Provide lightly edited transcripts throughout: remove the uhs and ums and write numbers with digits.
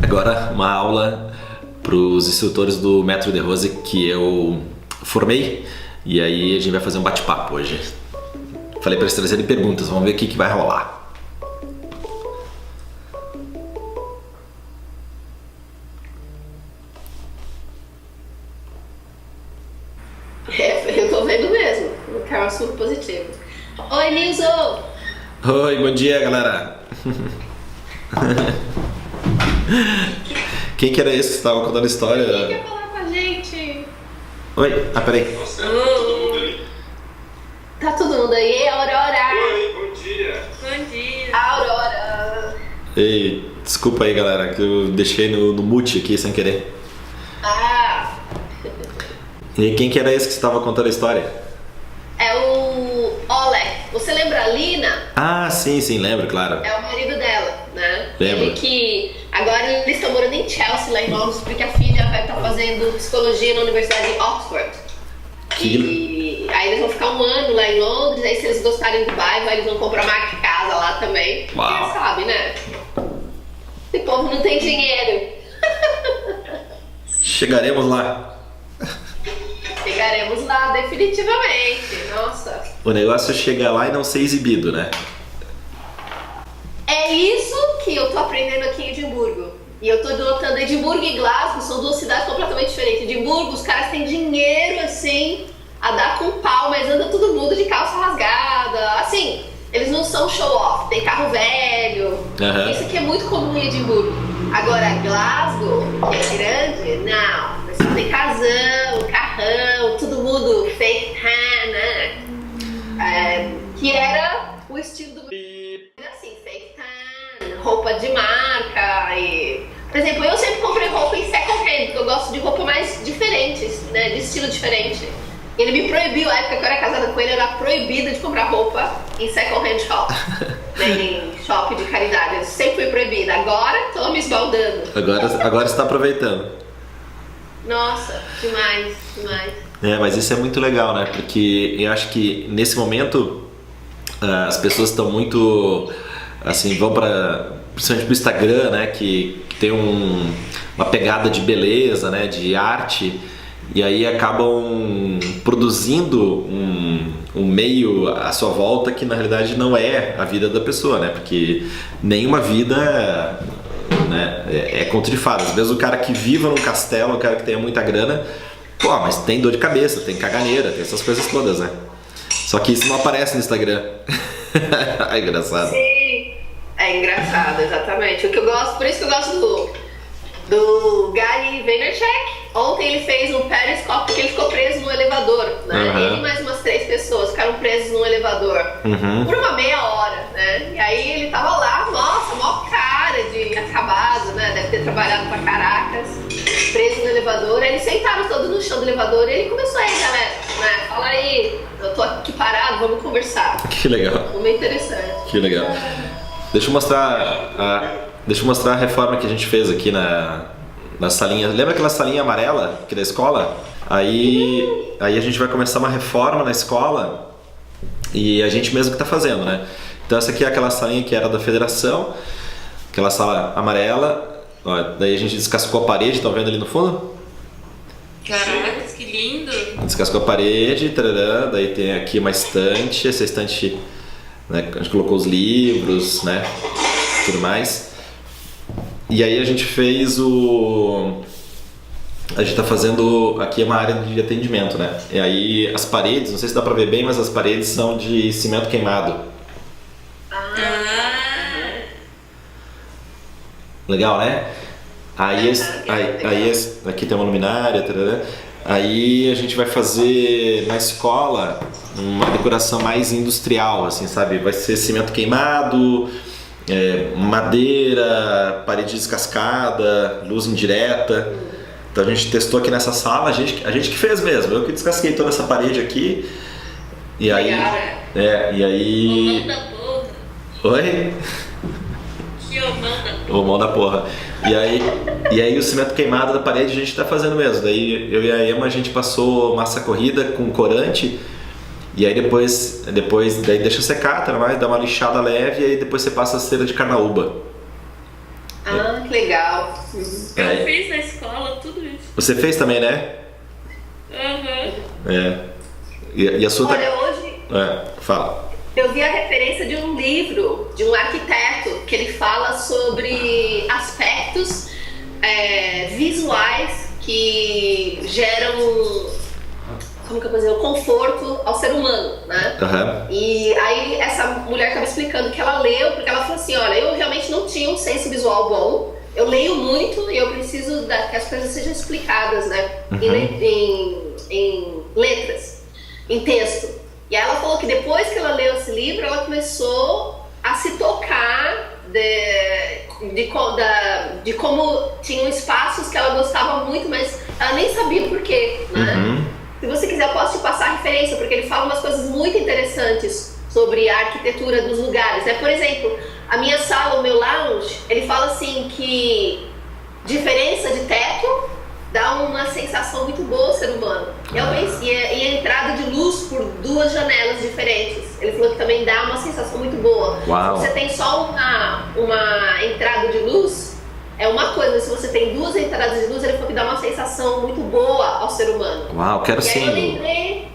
Agora uma aula para os instrutores do Maître de Rose que eu formei, e aí a gente vai fazer um bate-papo hoje. Falei para eles trazerem perguntas, vamos ver o que vai rolar. Eu tô vendo mesmo, o Carol super positivo. Oi, Nilson! Oi, bom dia, galera! Quem que era esse que estava contando a história? Quem quer falar com a gente? Oi, peraí. Tá todo mundo aí? Tá todo mundo aí? Aurora! Oi, bom dia. Bom dia. Aurora! Ei, desculpa aí, galera, que eu deixei no mute aqui sem querer. Ah, E quem que era esse que estava contando a história? é o Oleg. Você lembra a Lina? Ah, sim, lembro, claro. É o marido dela, né? Lembro. Ele que agora eles estão morando em Chelsea, lá em Londres, porque a filha vai estar fazendo psicologia na Universidade de Oxford. E aí eles vão ficar um ano lá em Londres, aí se eles gostarem do bairro, aí eles vão comprar uma casa lá também. Uau. Quem sabe, né? Esse povo não tem dinheiro. Chegaremos lá. Chegaremos lá, definitivamente. Nossa. O negócio é chegar lá e não ser exibido, né? É isso que eu tô aprendendo aqui em Edimburgo. E eu tô notando, Edimburgo e Glasgow são duas cidades completamente diferentes. Edimburgo, os caras têm dinheiro, assim, a dar com pau, mas anda todo mundo de calça rasgada. Assim, eles não são show-off, tem carro velho. Aham. Isso aqui é muito comum em Edimburgo. Agora, Glasgow, que é grande, não. Você tem casão, carrão, todo mundo fake tan, né? Que era o estilo do... Assim, fake tan, roupa de marca e... Por exemplo, eu sempre comprei roupa em second hand, porque eu gosto de roupa mais diferentes, né? De estilo diferente. Ele me proibiu, a época que eu era casada com ele, eu era proibida de comprar roupa em second hand shop. Né? Em shopping de caridade, eu sempre fui proibida. Agora tô me esbaldando. Agora você tá aproveitando. Nossa, demais, demais. É, mas isso é muito legal, né? Porque eu acho que nesse momento as pessoas estão muito, assim, vão para, principalmente pro Instagram, né? Que tem uma pegada de beleza, né? De arte, e aí acabam produzindo um meio à sua volta que na realidade não é a vida da pessoa, né? Porque nenhuma vida, né, é conto de fadas. Mesmo o cara que viva num castelo, o cara que tenha muita grana, pô, mas tem dor de cabeça, tem caganeira, tem essas coisas todas, né? Só que isso não aparece no Instagram. É engraçado. Sim, é engraçado, exatamente. O que eu gosto, por isso que eu gosto do Gary Vaynerchuk. Ontem ele fez um periscope porque ele ficou preso no elevador, né? Uhum. Ele e mais umas 3 pessoas ficaram presos no elevador por uma meia hora, né? E aí ele tava lá, nossa, mó cara de acabado, né? Deve ter trabalhado pra caracas, preso no elevador. Aí eles sentaram todos no chão do elevador e ele começou aí, galera, né? Fala aí, eu tô aqui parado, vamos conversar. Que legal. Foi meio interessante. Que legal. Deixa eu mostrar a reforma que a gente fez aqui na salinha. Lembra aquela salinha amarela aqui da escola? Aí a gente vai começar uma reforma na escola e a gente mesmo que tá fazendo, né? Então essa aqui é aquela salinha que era da federação, aquela sala amarela. Ó, daí a gente descascou a parede, estão vendo ali no fundo? Caracas, que lindo. Descascou a parede, tarará, daí tem aqui uma estante, essa estante, né, a gente colocou os livros, né, tudo mais. E aí a gente fez a gente tá fazendo aqui uma área de atendimento, né? E aí as paredes, não sei se dá pra ver bem, mas as paredes são de cimento queimado. Legal, né? Aí aqui tem uma luminária, tarará. Aí a gente vai fazer na escola uma decoração mais industrial, assim, sabe? Vai ser cimento queimado, madeira, parede descascada, luz indireta. Então a gente testou aqui nessa sala, a gente que fez mesmo. Eu que descasquei toda essa parede aqui. E aí. E aí. O mão da porra. Oi? Que o mão da porra. O mão da porra. E aí o cimento queimado da parede a gente tá fazendo mesmo. Daí eu e a Emma a gente passou massa corrida com corante. E aí depois daí deixa secar, tá? Dá uma lixada leve e aí depois você passa a cera de carnaúba. Ah, que legal. Eu fiz na escola tudo isso. Você fez também, né? É. E a sua... Olha, hoje fala. eu vi a referência de um livro de um arquiteto que ele fala sobre aspectos visuais que geram, como que eu posso dizer, o conforto ao ser humano, né? E aí essa mulher estava explicando que ela leu, porque ela falou assim, olha, eu realmente não tinha um senso visual bom, eu leio muito e eu preciso que as coisas sejam explicadas, né? Em letras, em texto. E aí ela falou que depois que ela leu esse livro, ela começou a se tocar de como tinham espaços que ela gostava muito, mas ela nem sabia por quê, né? Se você quiser, eu posso te passar a referência, porque ele fala umas coisas muito interessantes sobre a arquitetura dos lugares, né? Por exemplo, a minha sala, o meu lounge, ele fala assim que diferença de teto dá uma sensação muito boa ao ser humano. E a entrada de luz por duas janelas diferentes. Ele falou que também dá uma sensação muito boa. Uau. Se você tem só uma entrada de luz, é uma coisa. Se você tem duas entradas de luz, ele falou que dá uma sensação muito boa ao ser humano. Uau, quero sim. E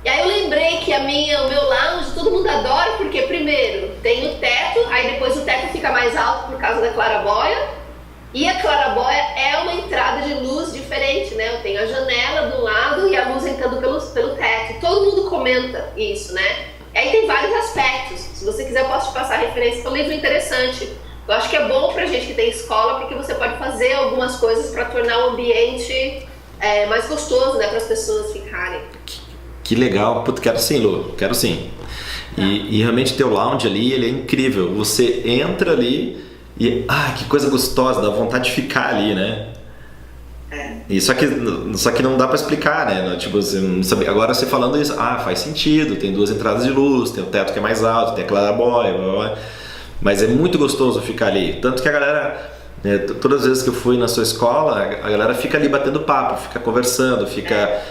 aí eu lembrei que o meu lounge, todo mundo adora, porque primeiro tem o teto, aí depois o teto fica mais alto por causa da claraboia. E a claraboia é uma entrada de luz diferente, né? Eu tenho a janela do lado e a luz entrando pelo teto. Todo mundo comenta isso, né? E aí tem vários aspectos. Se você quiser, eu posso te passar a referência. É um livro interessante. Eu acho que é bom pra gente que tem escola, porque você pode fazer algumas coisas para tornar o ambiente mais gostoso, né? Para as pessoas ficarem. Que legal. Puta, quero sim, Lu. Quero sim. E realmente teu lounge ali, ele é incrível. Você entra ali... E, que coisa gostosa, dá vontade de ficar ali, né? E só que não dá pra explicar, né? Tipo, você não sabe, agora você falando isso, faz sentido, tem duas entradas de luz, tem o teto que é mais alto, tem a claraboia, blá, blá, blá. Mas é muito gostoso ficar ali. Tanto que a galera, todas as vezes que eu fui na sua escola, a galera fica ali batendo papo, fica conversando, fica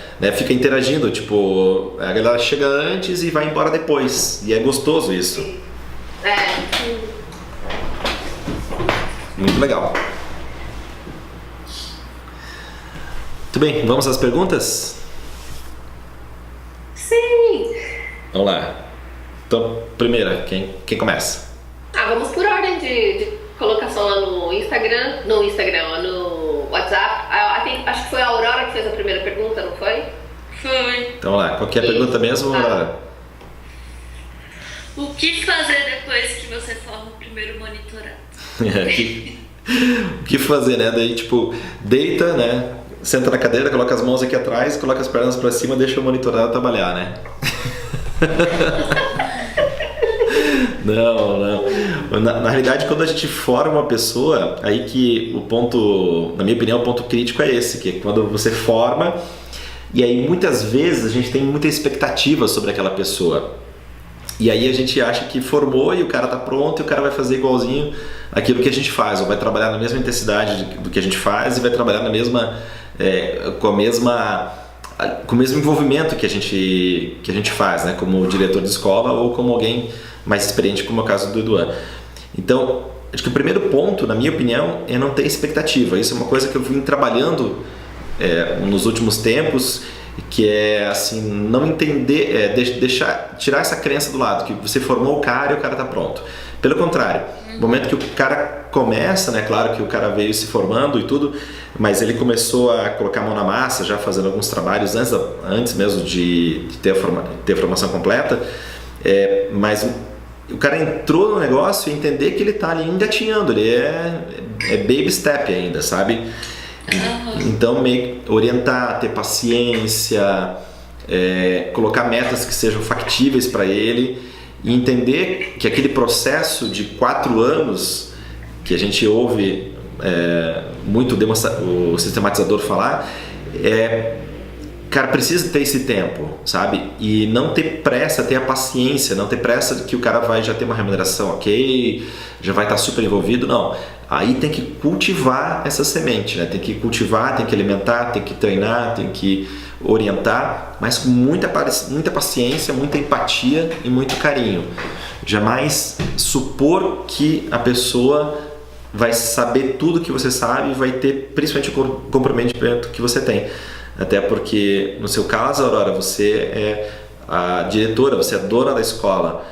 interagindo. Tipo, a galera chega antes e vai embora depois. E é gostoso isso. Muito legal. Muito bem, vamos às perguntas? Sim! Vamos lá. Então, primeira, quem começa? Vamos por ordem de colocação lá no Instagram, no WhatsApp. Acho que foi a Aurora que fez a primeira pergunta, não foi? Foi. Então vamos lá, qual que é a pergunta mesmo, Aurora? O que fazer depois que você forma o primeiro monitorado? O que fazer, né? Daí, tipo, deita, né? Senta na cadeira, coloca as mãos aqui atrás, coloca as pernas pra cima, deixa o monitorado trabalhar, né? Não. Na realidade, quando a gente forma uma pessoa, aí que o ponto, na minha opinião, o ponto crítico é esse, que é quando você forma, e aí muitas vezes a gente tem muita expectativa sobre aquela pessoa. E aí a gente acha que formou e o cara tá pronto e o cara vai fazer igualzinho aquilo que a gente faz, ou vai trabalhar na mesma intensidade do que a gente faz e vai trabalhar na mesma, com o mesmo envolvimento que a gente faz, né? Como diretor de escola ou como alguém mais experiente, como é o caso do Eduan. Então, acho que o primeiro ponto, na minha opinião, é não ter expectativa. Isso é uma coisa que eu vim trabalhando nos últimos tempos, que é assim, não entender, tirar essa crença do lado, que você formou o cara e o cara tá pronto. Pelo contrário, no momento que o cara começa, né, claro que o cara veio se formando e tudo, mas ele começou a colocar a mão na massa, já fazendo alguns trabalhos antes mesmo de ter a formação completa, mas o cara entrou no negócio e entender que ele tá ali engatinhando, ele é baby step ainda, sabe? Então, meio orientar, ter paciência, colocar metas que sejam factíveis para ele e entender que aquele processo de 4 anos que a gente ouve muito o sistematizador falar, cara, precisa ter esse tempo, sabe? E não ter pressa, ter a paciência, não ter pressa de que o cara vai já ter uma remuneração ok, já vai estar super envolvido, não. Aí tem que cultivar essa semente, né? Tem que cultivar, tem que alimentar, tem que treinar, tem que orientar, mas com muita paciência, muita empatia e muito carinho. Jamais supor que a pessoa vai saber tudo que você sabe e vai ter principalmente o comprometimento que você tem. Até porque, no seu caso, Aurora, você é a diretora, você é a dona da escola.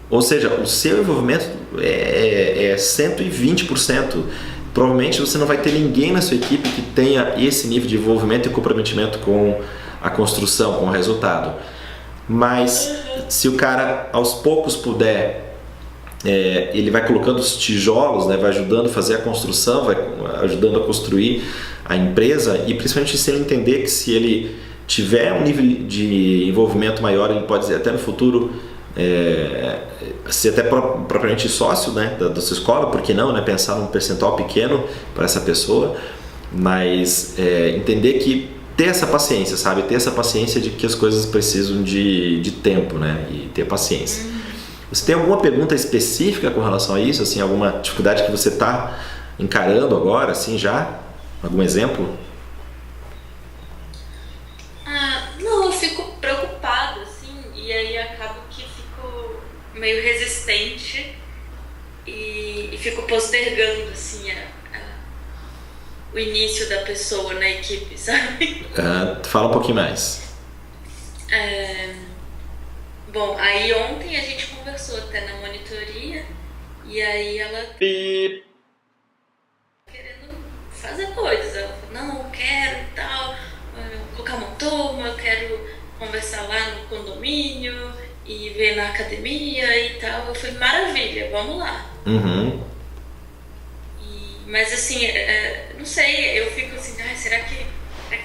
Ou seja, o seu envolvimento é 120%. Provavelmente você não vai ter ninguém na sua equipe que tenha esse nível de envolvimento e comprometimento com a construção, com o resultado. Mas se o cara aos poucos puder, ele vai colocando os tijolos, né, vai ajudando a fazer a construção, vai ajudando a construir a empresa, e principalmente se ele entender que se ele tiver um nível de envolvimento maior, ele pode até no futuro ser até propriamente sócio, né, da sua escola, por que não, né, pensar num percentual pequeno para essa pessoa, mas entender que ter essa paciência, sabe, ter essa paciência de que as coisas precisam de tempo, né, e ter paciência. Você tem alguma pergunta específica com relação a isso, assim, alguma dificuldade que você está encarando agora, assim, já? Algum exemplo? Não, eu fico preocupada, assim, e aí acabo que fico meio resistente e fico postergando, assim, o início da pessoa na equipe, sabe? Fala um pouquinho mais. Bom, aí ontem a gente conversou até na monitoria e aí ela querendo fazer coisas. Ela falou, não, eu quero e tal, colocar uma turma, eu quero conversar lá no condomínio e ver na academia e tal. Eu falei, maravilha, vamos lá. Mas assim, não sei, eu fico assim, será que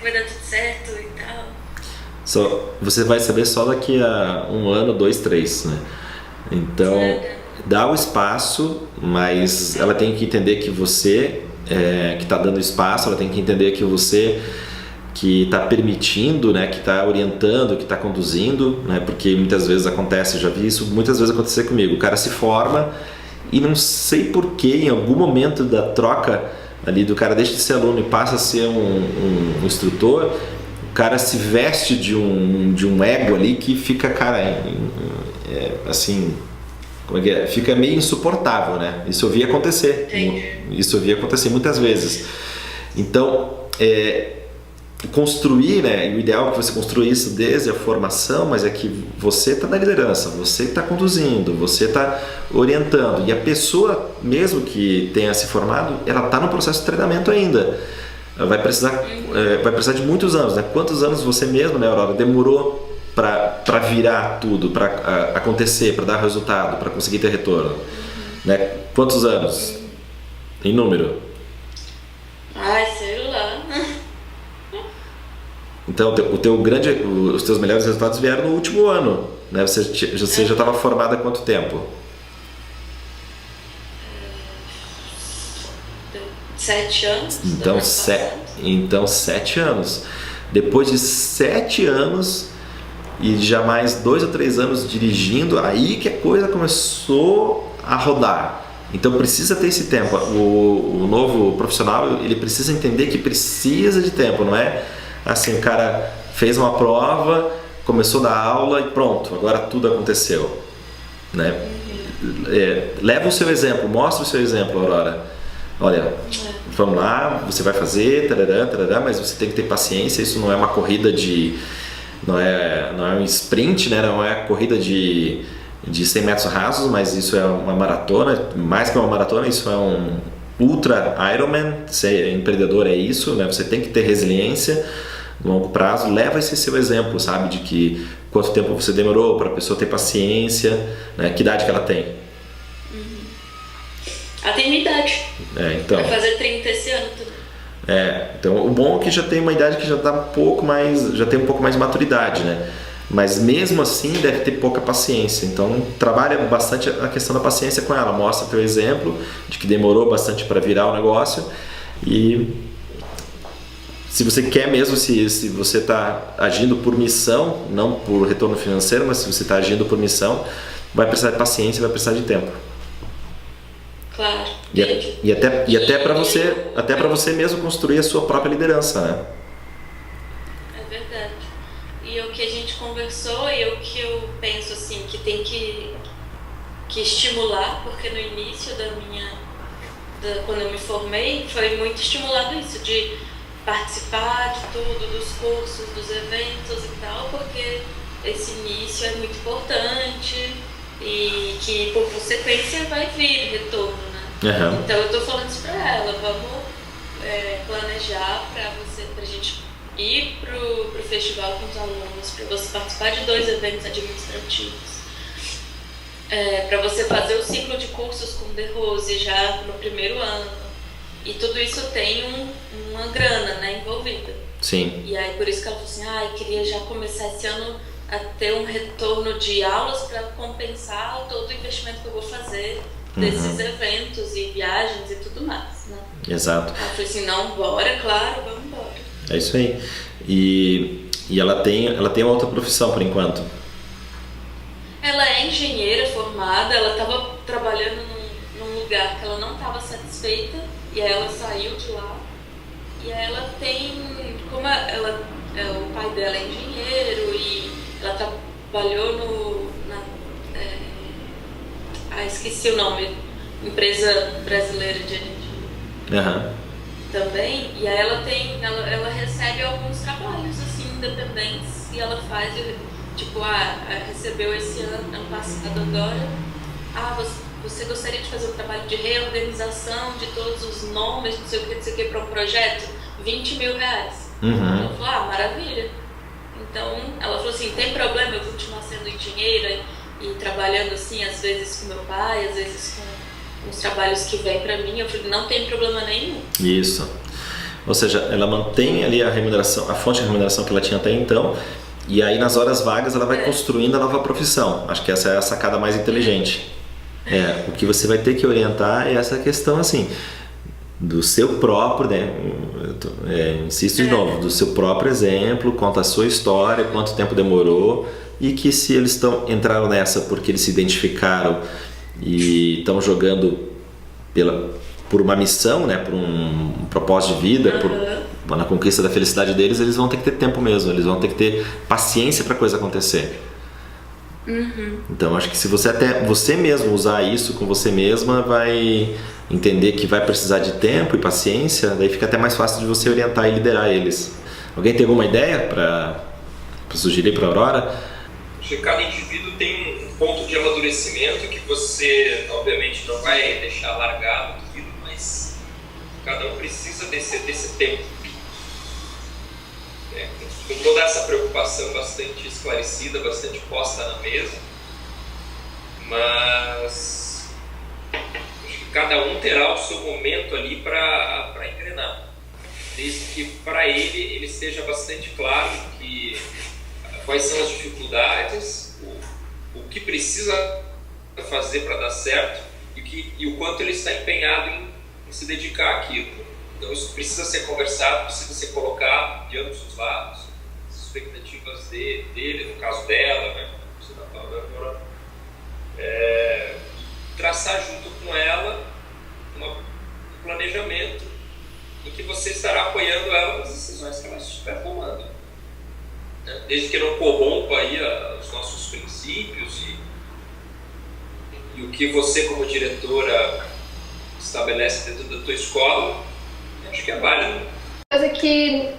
vai dar tudo certo e tal? Você vai saber só daqui a 1 ano, 2, 3, né? Então, dá o espaço, mas ela tem que entender que você que está dando espaço, ela tem que entender que você que está permitindo, né, que está orientando, que está conduzindo, né? Porque muitas vezes acontece, eu já vi isso muitas vezes acontecer comigo, o cara se forma e não sei porquê, em algum momento da troca ali do cara deixa de ser aluno e passa a ser um instrutor, o cara se veste de um ego ali que fica, cara, assim, como é que é? Fica meio insuportável, né? Isso eu vi acontecer. Isso eu vi acontecer muitas vezes. Então, construir, né? O ideal é que você construa isso desde a formação, mas é que você está na liderança, você está conduzindo, você está orientando, e a pessoa, mesmo que tenha se formado, ela está no processo de treinamento ainda. Ela vai precisar de muitos anos, né? Quantos anos você mesmo, né, Aurora, demorou para virar tudo, para acontecer, para dar resultado, para conseguir ter retorno, né? Quantos anos em número? Sei lá. Então, os teus melhores resultados vieram no último ano, né? Você já estava formada há quanto tempo? 7 anos. Então 7 anos. Depois de 7 anos e já mais 2 ou 3 anos dirigindo, aí que a coisa começou a rodar. Então precisa ter esse tempo. O novo profissional, ele precisa entender que precisa de tempo, não é assim, o cara fez uma prova, começou a dar aula e pronto, agora tudo aconteceu, né? Leva o seu exemplo, mostra o seu exemplo, Aurora. Olha, vamos lá, você vai fazer, tarará, mas você tem que ter paciência, isso não é uma corrida não é um sprint, né? Não é corrida de 100 metros rasos, mas isso é uma maratona, mais que uma maratona, isso é um ultra Ironman. Ser empreendedor é isso, né? Você tem que ter resiliência no longo prazo. Leva esse seu exemplo, sabe, de que quanto tempo você demorou para a pessoa ter paciência, né? Que idade que ela tem? Ela tem minha idade. Então. Vai fazer 30 esse ano tudo. Então o bom é que já tem uma idade que já tem um pouco mais de maturidade, né? Mas mesmo assim deve ter pouca paciência. Então trabalha bastante a questão da paciência com ela. Mostra teu exemplo de que demorou bastante para virar o negócio. E se você quer mesmo, se você está agindo por missão, não por retorno financeiro, mas se você está agindo por missão, vai precisar de paciência, vai precisar de tempo. Claro. E até para você mesmo construir a sua própria liderança, né? É verdade. E o que a gente conversou e o que eu penso assim que tem que estimular, porque no início da minha quando eu me formei, foi muito estimulado isso, de participar de tudo, dos cursos, dos eventos e tal, porque esse início é muito importante e que por consequência vai vir retorno, né? Uhum. Então eu tô falando isso pra ela, vamos planejar pra gente ir pro festival com os alunos, pra você participar de 2 eventos administrativos, pra você fazer o ciclo de cursos com The Rose já no primeiro ano. E tudo isso tem uma grana, né, envolvida. Sim. E aí por isso que ela falou assim, queria já começar esse ano a ter um retorno de aulas para compensar todo o investimento que eu vou fazer desses eventos e viagens e tudo mais, né? Exato. Ela falou assim, não, bora, claro, vamos embora. É isso aí. E ela tem uma outra profissão por enquanto? Ela é engenheira formada, ela estava trabalhando num lugar que ela não estava satisfeita, e aí ela saiu de lá. E aí ela tem, como o pai dela é engenheiro e ela trabalhou esqueci o nome, empresa brasileira de energia também, e aí ela recebe alguns trabalhos assim, independentes, e ela faz, tipo, recebeu esse ano passado agora, você gostaria de fazer um trabalho de reorganização de todos os nomes, não sei o que, para um projeto? R$20 mil. Ela falou, maravilha. Então, ela falou assim, tem problema eu continuar sendo engenheira e trabalhando assim, às vezes com meu pai, às vezes com os trabalhos que vêm para mim? Eu falei, não tem problema nenhum. Isso. Ou seja, ela mantém ali a remuneração, a fonte de remuneração que ela tinha até então, e aí nas horas vagas ela vai construindo a nova profissão. Acho que essa é a sacada mais inteligente. O que você vai ter que orientar é essa questão assim, do seu próprio, né? Insisto de novo, do seu próprio exemplo, conta a sua história, quanto tempo demorou, e que se eles entraram nessa porque eles se identificaram e estão jogando por uma missão, né? Por um propósito de vida, na conquista da felicidade deles, eles vão ter que ter tempo mesmo, eles vão ter que ter paciência para a coisa acontecer. Então acho que se você mesmo usar isso com você mesma, vai entender que vai precisar de tempo e paciência, daí fica até mais fácil de você orientar e liderar eles. Alguém tem alguma ideia para sugerir para a Aurora? Acho que cada indivíduo tem um ponto de amadurecimento que você obviamente não vai deixar largado aquilo, mas cada um precisa desse tempo. Com toda essa preocupação bastante esclarecida, bastante posta na mesa, mas acho que cada um terá o seu momento ali para engrenar, desde que para ele esteja bastante claro quais são as dificuldades, o que precisa fazer para dar certo e o quanto ele está empenhado em se dedicar àquilo. Então isso precisa ser conversado, precisa ser colocado de ambos os lados, as expectativas dele, no caso dela, né? Você está falando agora, traçar junto com ela um planejamento em que você estará apoiando ela nas decisões que ela estiver tomando, né? Desde que não corrompa aí os nossos princípios e o que você como diretora estabelece dentro da tua escola, acho que é válido. Coisa que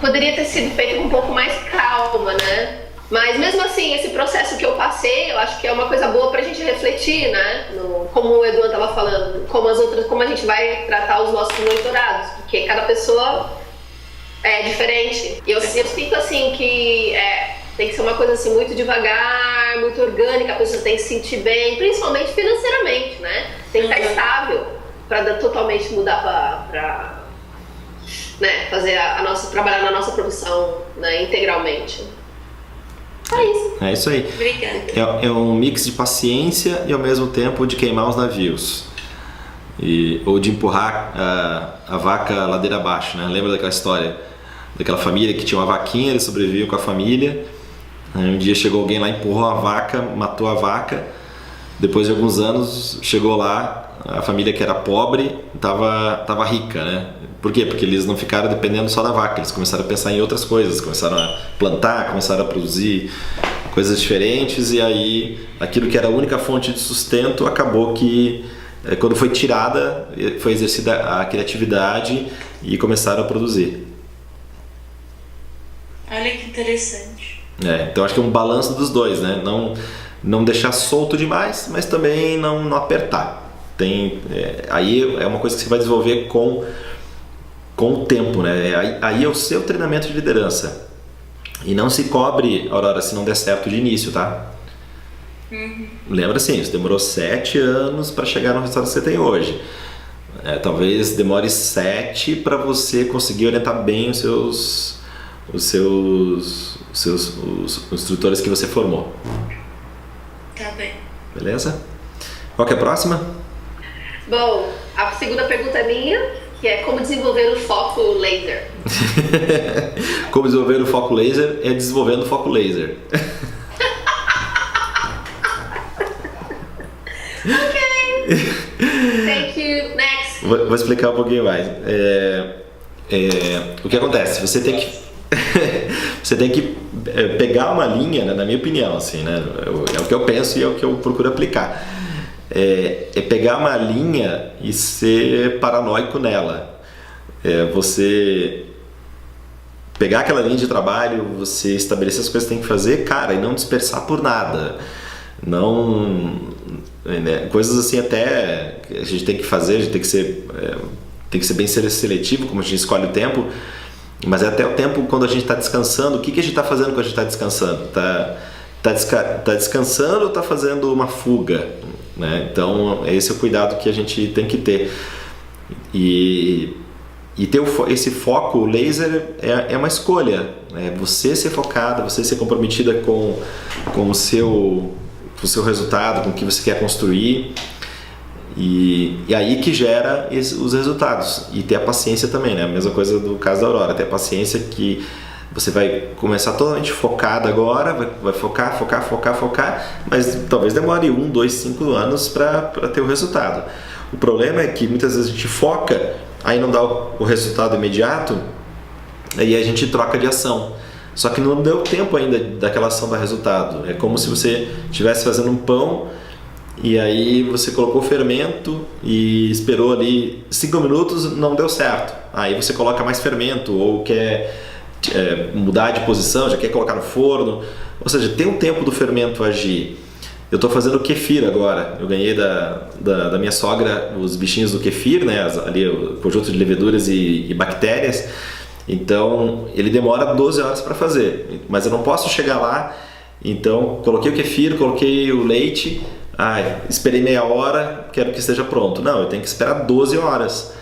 poderia ter sido feita com um pouco mais calma, né? Mas mesmo assim, esse processo que eu passei, eu acho que é uma coisa boa pra gente refletir, né? Como o Edu estava falando, como a gente vai tratar os nossos monitorados, porque cada pessoa é diferente. E eu sinto assim que tem que ser uma coisa assim muito devagar, muito orgânica, a pessoa tem que se sentir bem, principalmente financeiramente, né? Tem que estar estável para totalmente mudar para né, fazer trabalhar na nossa profissão, né, integralmente. É isso. É isso aí. Obrigada. É um mix de paciência e ao mesmo tempo de queimar os navios. Ou de empurrar a vaca ladeira abaixo, né? Lembra daquela história? Daquela família que tinha uma vaquinha, eles sobreviviam com a família. Aí um dia chegou alguém lá, empurrou a vaca, matou a vaca. Depois de alguns anos, chegou lá, a família que era pobre estava rica, né? Por quê? Porque eles não ficaram dependendo só da vaca, eles começaram a pensar em outras coisas, começaram a plantar, começaram a produzir coisas diferentes, e aí aquilo que era a única fonte de sustento acabou que quando foi tirada, foi exercida a criatividade e começaram a produzir. Olha que interessante. Então acho que é um balanço dos dois, né? Não deixar solto demais, mas também não apertar. Aí é uma coisa que você vai desenvolver com o tempo, né? Aí é o seu treinamento de liderança. E não se cobre, Aurora, se não der certo de início, tá? Lembra assim, isso demorou 7 anos para chegar no resultado que você tem hoje. Talvez demore 7 para você conseguir orientar bem os instrutores que você formou. Tá bem. Beleza? Qual que é a próxima? Bom, a segunda pergunta é minha, que é como desenvolver o foco laser. Como desenvolver o foco laser é desenvolvendo o foco laser. Ok. Thank you. Next. Vou explicar um pouquinho mais. O que acontece? Você tem que pegar uma linha, né, na minha opinião, assim, né? É o que eu penso e é o que eu procuro aplicar. Pegar uma linha e ser paranoico nela. Você pegar aquela linha de trabalho, você estabelecer as coisas que tem que fazer, cara, e não dispersar por nada. Coisas assim até que a gente tem que fazer, a gente tem que ser bem seletivo, como a gente escolhe o tempo, mas é até o tempo quando a gente está descansando. O que a gente está fazendo quando a gente está descansando? Tá descansando ou está fazendo uma fuga? Né? Então esse é o cuidado que a gente tem que ter. E ter esse foco laser é uma escolha. Você ser focada, você ser comprometida com o seu resultado, com o que você quer construir, e aí que gera os resultados. E ter a paciência também, né? A mesma coisa do caso da Aurora, ter a paciência que você vai começar totalmente focada agora, vai focar, mas talvez demore 1, 2, 5 anos para ter o resultado. O problema é que muitas vezes a gente foca, aí não dá o resultado imediato, aí a gente troca de ação. Só que não deu tempo ainda daquela ação dar resultado. É como se você estivesse fazendo um pão e aí você colocou o fermento e esperou ali 5 minutos, não deu certo. Aí você coloca mais fermento ou quer mudar de posição, já quer colocar no forno. Ou seja, tem um tempo do fermento agir. Eu estou fazendo kefir agora. Eu ganhei da minha sogra os bichinhos do kefir, né? Ali o conjunto de leveduras e bactérias. Então ele demora 12 horas para fazer, mas eu não posso chegar lá. Então coloquei o kefir, coloquei o leite, esperei meia hora, quero que esteja pronto. Não, eu tenho que esperar 12 horas.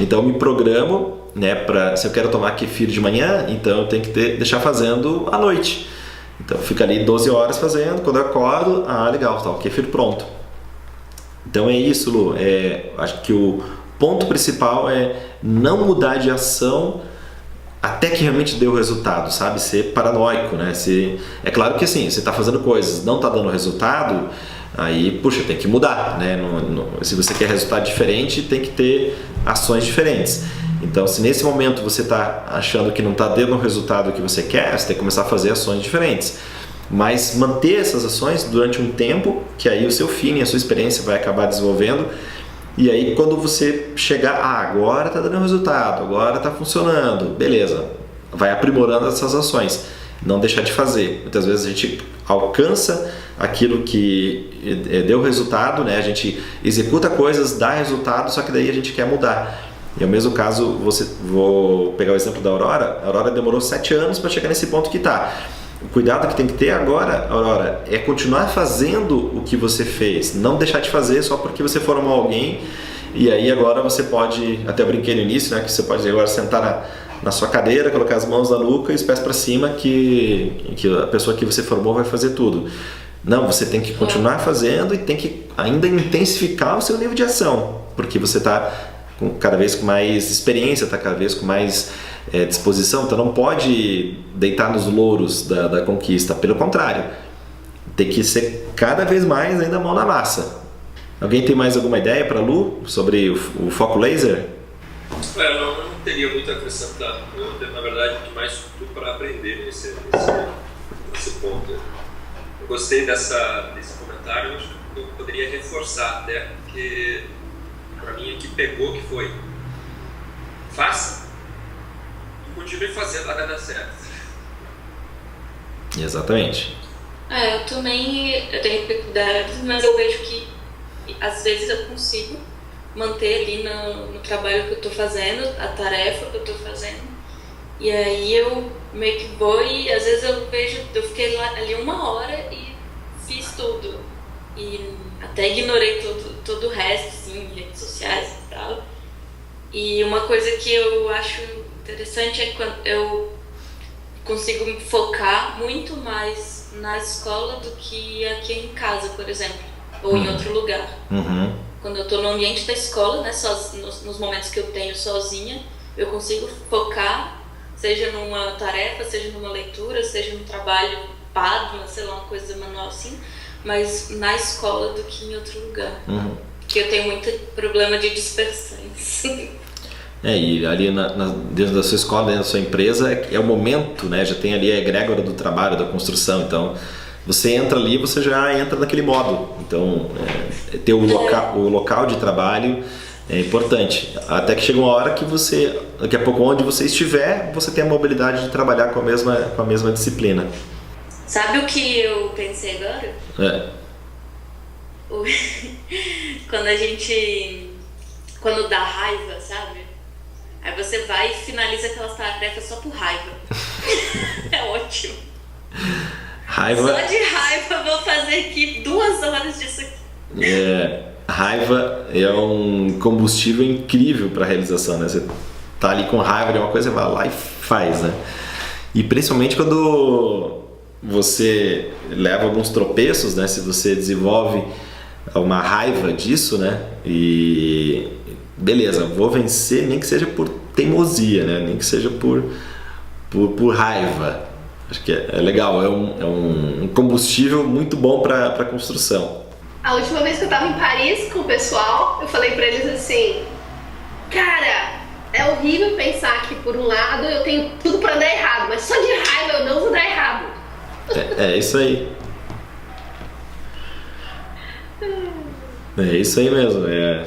Então eu me programo, né, se eu quero tomar kefir de manhã, então eu tenho que deixar fazendo à noite. Então fica ali 12 horas fazendo, quando eu acordo, legal, tá o kefir pronto. Então é isso, Lu. Acho que o ponto principal é não mudar de ação até que realmente dê o resultado, sabe? Ser paranoico, né? É claro que assim, você está fazendo coisas, não está dando resultado, aí, puxa, tem que mudar, né? Se você quer resultado diferente, tem que ter ações diferentes. Então, se nesse momento você está achando que não está dando o resultado que você quer, você tem que começar a fazer ações diferentes. Mas manter essas ações durante um tempo, que aí o seu feeling, a sua experiência vai acabar desenvolvendo. E aí quando você chegar, agora está dando resultado, agora está funcionando, beleza, vai aprimorando essas ações, não deixar de fazer. Muitas vezes a gente alcança aquilo que deu resultado, né? A gente executa coisas, dá resultado, só que daí a gente quer mudar. E é o mesmo caso, vou pegar o exemplo da Aurora. A Aurora demorou 7 anos para chegar nesse ponto que está. O cuidado que tem que ter agora, Aurora, é continuar fazendo o que você fez, não deixar de fazer só porque você formou alguém. E aí agora você pode, até eu brinquei no início, né, que você pode agora sentar na sua cadeira, colocar as mãos na nuca e os pés para cima, que a pessoa que você formou vai fazer tudo. Não, você tem que continuar fazendo e tem que ainda intensificar o seu nível de ação, porque você está cada vez com mais experiência, está cada vez com mais disposição, então não pode deitar nos louros da conquista, pelo contrário, tem que ser cada vez mais ainda mão na massa. Alguém tem mais alguma ideia para Lu sobre o foco laser? Não teria muito a acrescentar. Eu tenho, na verdade, mais tudo para aprender nesse ponto. Eu gostei desse comentário, acho que eu poderia reforçar até, porque para mim que pegou, que foi: faça e continue fazendo até dar certo. Exatamente. Eu também eu tenho dificuldades, mas eu vejo que às vezes eu consigo manter ali no trabalho que eu tô fazendo, a tarefa que eu tô fazendo. E aí eu meio que vou e às vezes eu vejo, eu fiquei lá, ali 1 hora e fiz tudo. E até ignorei todo o resto, assim, redes sociais e tal. E uma coisa que eu acho interessante é quando eu consigo me focar muito mais na escola do que aqui em casa, por exemplo, ou em outro lugar. Quando eu estou no ambiente da escola, né, nos momentos que eu tenho sozinha, eu consigo focar, seja numa tarefa, seja numa leitura, seja num trabalho Padma, sei lá, uma coisa manual assim, mas na escola do que em outro lugar. Porque eu tenho muito problema de dispersões. E ali dentro da sua escola, dentro da sua empresa, é o momento, né? Já tem ali a egrégora do trabalho, da construção. Então, você entra ali, você já entra naquele modo. Então, ter o local de trabalho é importante. Até que chega uma hora que você, daqui a pouco, onde você estiver, você tem a mobilidade de trabalhar com a mesma disciplina. Sabe o que eu pensei agora? Quando dá raiva, sabe? Aí você vai e finaliza aquelas tarefas só por raiva. É ótimo. Raiva... Só de raiva vou fazer aqui 2 horas disso aqui. Raiva é um combustível incrível para a realização, né? Você tá ali com raiva de uma coisa, você vai lá e faz, né? E principalmente quando você leva alguns tropeços, né? Se você desenvolve uma raiva disso, né? E beleza, vou vencer, nem que seja por teimosia, né? Nem que seja por raiva. Acho que é legal, é um combustível muito bom para a construção. A última vez que eu tava em Paris com o pessoal, eu falei pra eles assim: cara, é horrível pensar que por um lado eu tenho tudo pra dar errado, mas só de raiva eu não vou dar errado. É isso aí. É isso aí mesmo. É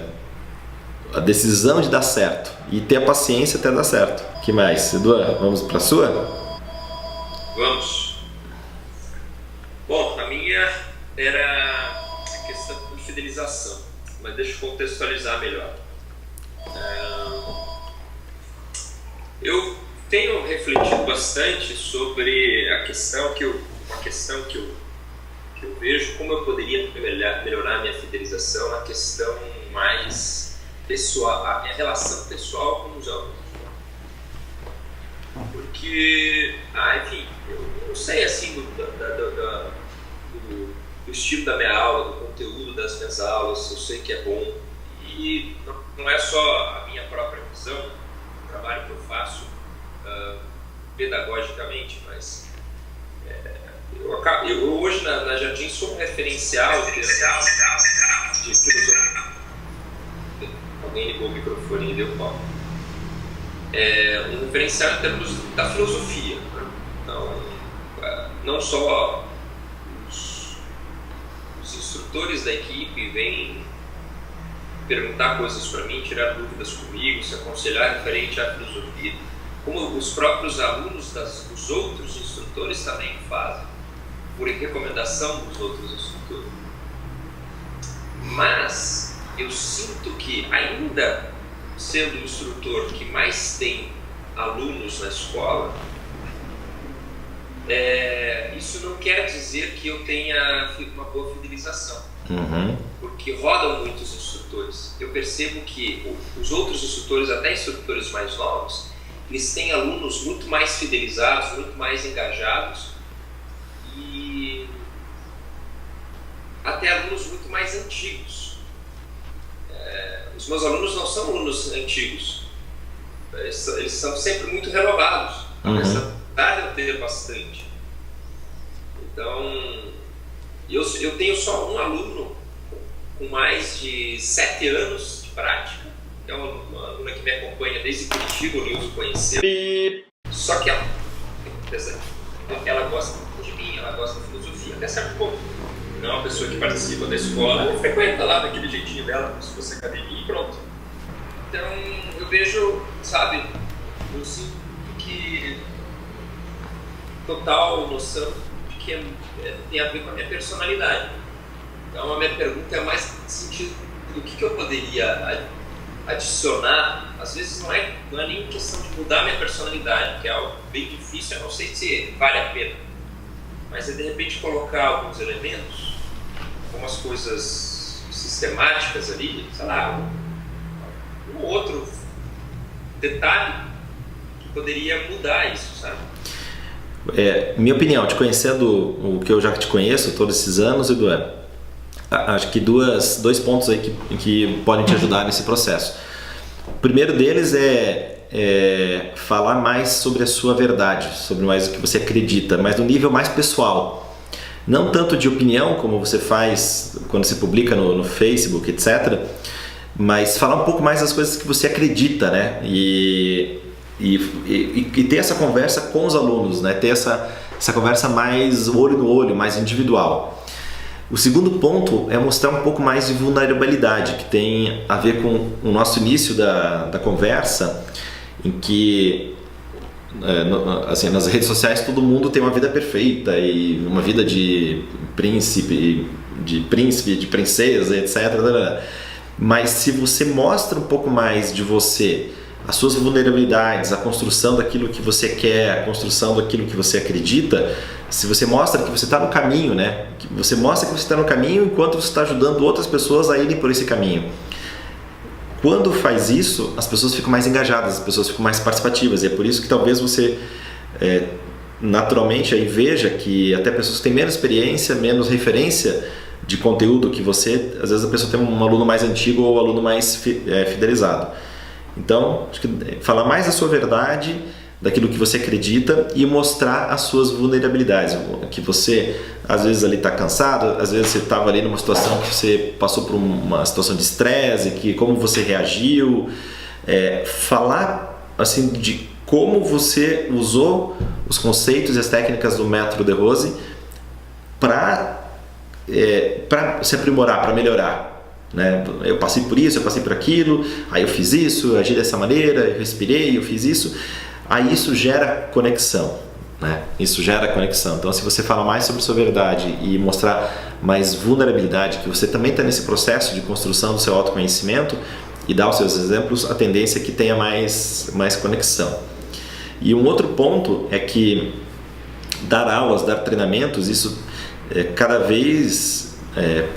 a decisão de dar certo e ter a paciência até dar certo. O que mais? Eduardo, vamos pra sua? Vamos. Bom, a minha era a questão de fidelização, mas deixa eu contextualizar melhor. Eu tenho refletido bastante sobre uma questão que eu vejo como eu poderia melhorar a minha fidelização na questão mais pessoal, a minha relação pessoal com os alunos. Porque, enfim, eu não sei assim do estilo da minha aula, do conteúdo das minhas aulas, eu sei que é bom. E não é só a minha própria visão, o trabalho que eu faço pedagogicamente, mas eu hoje na Jardim sou um referencial de filosofia. Alguém ligou o microfone e deu pau. Um referencial em termos da filosofia, né? Então, não só os instrutores da equipe vêm perguntar coisas para mim, tirar dúvidas comigo, se aconselhar referente à filosofia, como os próprios alunos dos outros instrutores também fazem, por recomendação dos outros instrutores. Mas eu sinto que, ainda sendo o instrutor que mais tem alunos na escola, isso não quer dizer que eu tenha uma boa fidelização. Porque rodam muitos instrutores. Eu percebo que os outros instrutores, até instrutores mais novos, eles têm alunos muito mais fidelizados, muito mais engajados e até alunos muito mais antigos. Os meus alunos não são alunos antigos, eles são sempre muito renovados, apesar de eu ter bastante. Então, eu tenho só um aluno com mais de 7 anos de prática, que é uma aluna que me acompanha desde Curitiba, o Nilson conheceu. Só que ela gosta de mim, ela gosta da filosofia, até certo ponto. não é uma pessoa que participa da escola, ela frequenta lá daquele jeitinho dela, como se fosse academia e pronto. Então eu vejo, sabe, eu sinto que total noção de que tem a ver com a minha personalidade. Então a minha pergunta é mais no sentido do que eu poderia adicionar. Às vezes não é nem questão de mudar a minha personalidade, que é algo bem difícil, eu não sei se vale a pena. Mas é de repente colocar alguns elementos, algumas coisas sistemáticas ali, sei lá, um outro detalhe que poderia mudar isso, sabe? Minha opinião, te conhecendo o que eu já te conheço todos esses anos, Eduardo, acho que dois pontos aí que podem te ajudar nesse processo. O primeiro deles é falar mais sobre a sua verdade, sobre mais o que você acredita, mas no nível mais pessoal. Não tanto de opinião, como você faz quando você publica no Facebook, etc., mas falar um pouco mais das coisas que você acredita, né? E ter essa conversa com os alunos, né? Ter essa conversa mais olho no olho, mais individual. O segundo ponto é mostrar um pouco mais de vulnerabilidade, que tem a ver com o nosso início da conversa, em que assim, nas redes sociais todo mundo tem uma vida perfeita e uma vida de príncipe, de princesa, etc. Mas se você mostra um pouco mais de você, as suas vulnerabilidades, a construção daquilo que você quer, a construção daquilo que você acredita, se você mostra que você está no caminho, né? Que você mostra que você está no caminho enquanto você está ajudando outras pessoas a irem por esse caminho. Quando faz isso, as pessoas ficam mais engajadas, as pessoas ficam mais participativas, e é por isso que talvez você naturalmente aí veja que até pessoas que têm menos experiência, menos referência de conteúdo que você, às vezes a pessoa tem um aluno mais antigo ou um aluno mais fidelizado. Então, acho que falar mais da sua verdade, daquilo que você acredita e mostrar as suas vulnerabilidades, que você às vezes ali está cansado, às vezes você estava ali numa situação que você passou por uma situação de estresse, que como você reagiu, falar assim de como você usou os conceitos e as técnicas do método de Rose para se aprimorar, para melhorar. Né? Eu passei por isso, eu passei por aquilo, aí eu fiz isso, eu agi dessa maneira, eu respirei, eu fiz isso. Aí isso gera conexão, né? Isso gera conexão. Então, se você fala mais sobre sua verdade e mostrar mais vulnerabilidade, que você também está nesse processo de construção do seu autoconhecimento e dar os seus exemplos, a tendência é que tenha mais conexão. E um outro ponto é que dar aulas, dar treinamentos, isso cada vez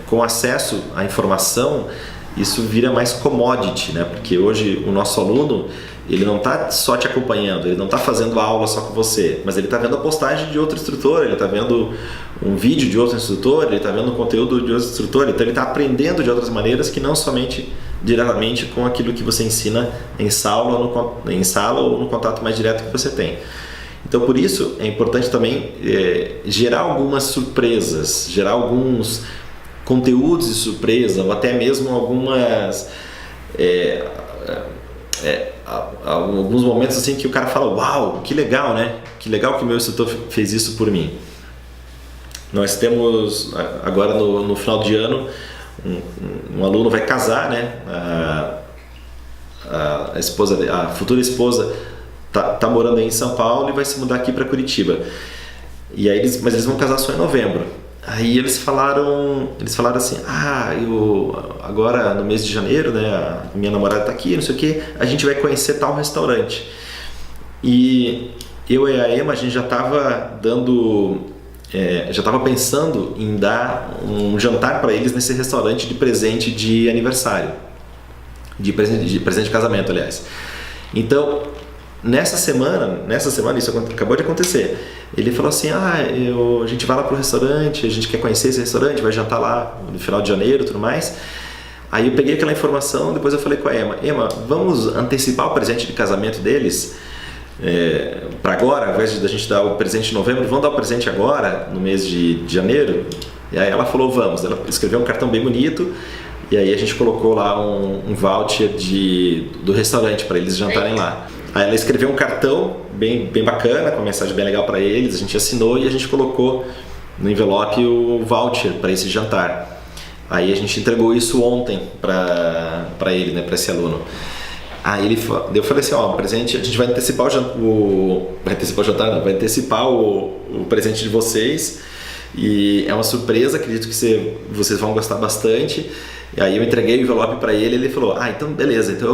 com acesso à informação, isso vira mais commodity, né? Porque hoje o nosso aluno, ele não está só te acompanhando, ele não está fazendo a aula só com você, mas ele está vendo a postagem de outro instrutor, ele está vendo um vídeo de outro instrutor, ele está vendo o conteúdo de outro instrutor, então ele está aprendendo de outras maneiras que não somente diretamente com aquilo que você ensina em sala ou no contato mais direto que você tem. Então, por isso, é importante também gerar algumas surpresas, gerar alguns conteúdos de surpresa, ou até mesmo algumas... alguns momentos assim que o cara fala: uau, que legal, né? Que legal que o meu instrutor fez isso por mim. Nós temos agora no final de ano um aluno vai casar, né? A futura esposa tá morando aí em São Paulo e vai se mudar aqui para Curitiba. E aí mas eles vão casar só em novembro. Aí eles falaram assim: eu agora no mês de janeiro, né, a minha namorada tá aqui, não sei o que, a gente vai conhecer tal restaurante. E eu e a Emma, a gente já estava pensando em dar um jantar para eles nesse restaurante de presente de aniversário, de presente de casamento, aliás. Então, nessa semana isso acabou de acontecer. Ele falou assim: a gente vai lá pro restaurante, a gente quer conhecer esse restaurante, vai jantar lá no final de janeiro e tudo mais. Aí eu peguei aquela informação, depois eu falei com a Emma, vamos antecipar o presente de casamento deles para agora, ao invés de a gente dar o presente em novembro, vamos dar o presente agora, no mês de janeiro? E aí ela falou: vamos. Ela escreveu um cartão bem bonito, e aí a gente colocou lá um voucher do restaurante para eles jantarem lá. Aí ela escreveu um cartão bem bacana, com uma mensagem bem legal para eles, a gente assinou e a gente colocou no envelope o voucher para esse jantar. Aí a gente entregou isso ontem para ele, né, para esse aluno. Aí eu falei assim, ó, o presente, a gente vai antecipar vai antecipar o presente de vocês, e é uma surpresa, acredito que vocês vão gostar bastante. E aí eu entreguei o envelope para ele, ele falou, então beleza, então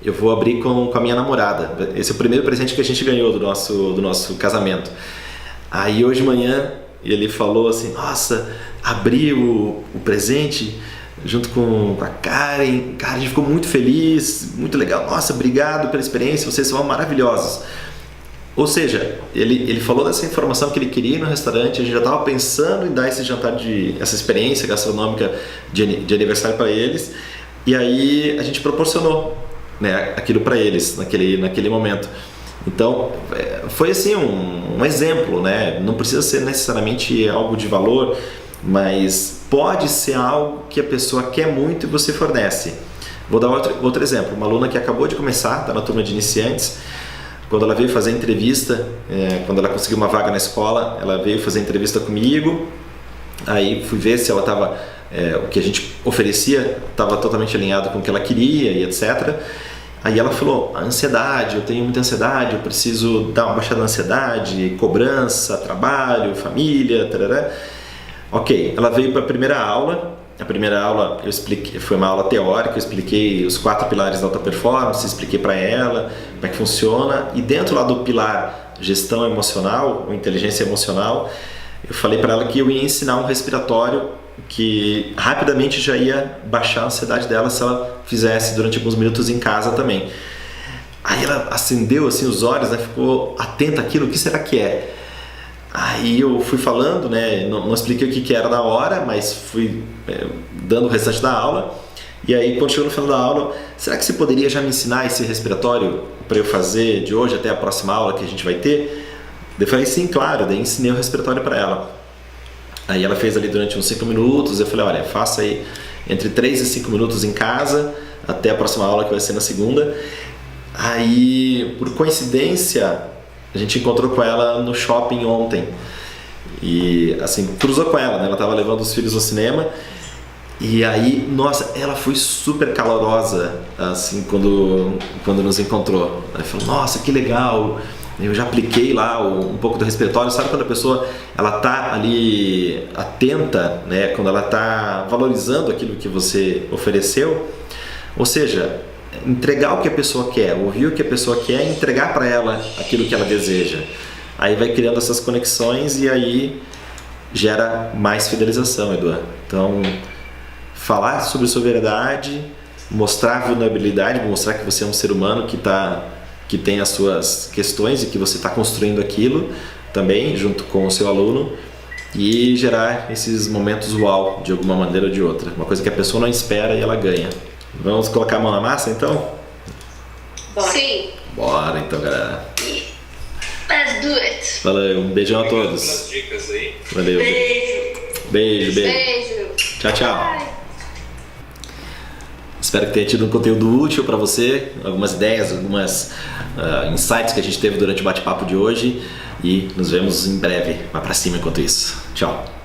eu vou abrir com a minha namorada. Esse é o primeiro presente que a gente ganhou do nosso casamento. Aí hoje de manhã ele falou assim, nossa, abri o presente junto com a Karen, cara, a gente ficou muito feliz, muito legal, nossa, obrigado pela experiência, vocês são maravilhosos. Ou seja, ele falou dessa informação que ele queria ir no restaurante, a gente já estava pensando em dar esse jantar, essa experiência gastronômica de aniversário para eles, e aí a gente proporcionou, né, aquilo para eles naquele momento. Então foi assim um exemplo, né? Não precisa ser necessariamente algo de valor, mas pode ser algo que a pessoa quer muito e você fornece. Vou dar outro exemplo. Uma aluna que acabou de começar, está na turma de iniciantes. Quando ela veio fazer entrevista, quando ela conseguiu uma vaga na escola, ela veio fazer entrevista comigo. Aí fui ver se ela estava, o que a gente oferecia estava totalmente alinhado com o que ela queria e etc. Aí ela falou, ansiedade, eu tenho muita ansiedade, eu preciso dar uma baixada na ansiedade, cobrança, trabalho, família, tarará. Ok, ela veio para a primeira aula. A primeira aula eu expliquei, foi uma aula teórica, eu expliquei os 4 pilares da alta performance, expliquei para ela como é que funciona, e dentro lá do pilar gestão emocional, ou inteligência emocional, eu falei para ela que eu ia ensinar um respiratório que rapidamente já ia baixar a ansiedade dela se ela fizesse durante alguns minutos em casa também. Aí ela acendeu assim os olhos, né, ficou atenta àquilo, o que será que é? Aí eu fui falando, né, não expliquei o que era na hora, mas fui dando o restante da aula. E aí quando chegou no final da aula, será que você poderia já me ensinar esse respiratório para eu fazer de hoje até a próxima aula que a gente vai ter? Eu falei, sim, claro, daí ensinei o respiratório para ela. Aí ela fez ali durante uns 5 minutos, eu falei, olha, faça aí entre 3 e 5 minutos em casa, até a próxima aula que vai ser na segunda. Aí, por coincidência, a gente encontrou com ela no shopping ontem. E, assim, cruzou com ela, né? Ela estava levando os filhos ao cinema. E aí, nossa, ela foi super calorosa, assim, quando nos encontrou. Ela falou, nossa, que legal, eu já apliquei lá um pouco do respiratório. Sabe quando a pessoa, ela tá ali atenta, né? Quando ela tá valorizando aquilo que você ofereceu. Ou seja, entregar o que a pessoa quer, ouvir o que a pessoa quer e entregar para ela aquilo que ela deseja. Aí vai criando essas conexões e aí gera mais fidelização, Eduardo. Então, falar sobre sua verdade, mostrar vulnerabilidade, mostrar que você é um ser humano que tem as suas questões e que você está construindo aquilo também, junto com o seu aluno, e gerar esses momentos uau, de alguma maneira ou de outra. Uma coisa que a pessoa não espera e ela ganha. Vamos colocar a mão na massa, então? Bora. Sim. Bora, então, galera. Let's do it. Valeu, um beijão a todos. Pelas dicas aí. Valeu. Beijo. Beijo. Tchau, tchau. Bye. Espero que tenha tido um conteúdo útil para você, algumas ideias, algumas insights que a gente teve durante o bate-papo de hoje, e nos vemos em breve. Vai para cima enquanto isso. Tchau.